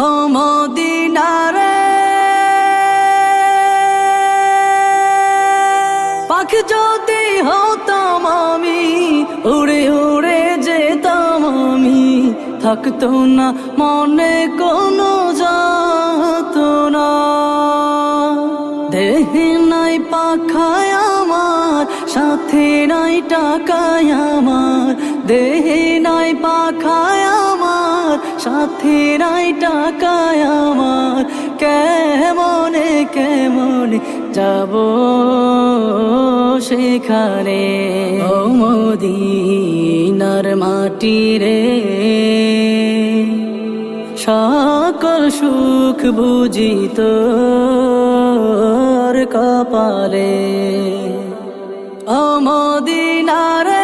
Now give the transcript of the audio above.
ও মদিনারে পাখি যদি হতাম আমি, উড়ে উড়ে যেতাম আমি, থাকতো না মনে কোনো যাতনা। দেহে নাই পাখায় আমার, সাথে নাই টাকায় আমার, দেহে নাই পাখায় আমার, সাথে নাই টাকায় আমার, কেমনে কেমনে যাব সেখানে। ও মদিনার মাটি রে, সকল সুখ বুঝি তোর কপালে। ও মদিনারে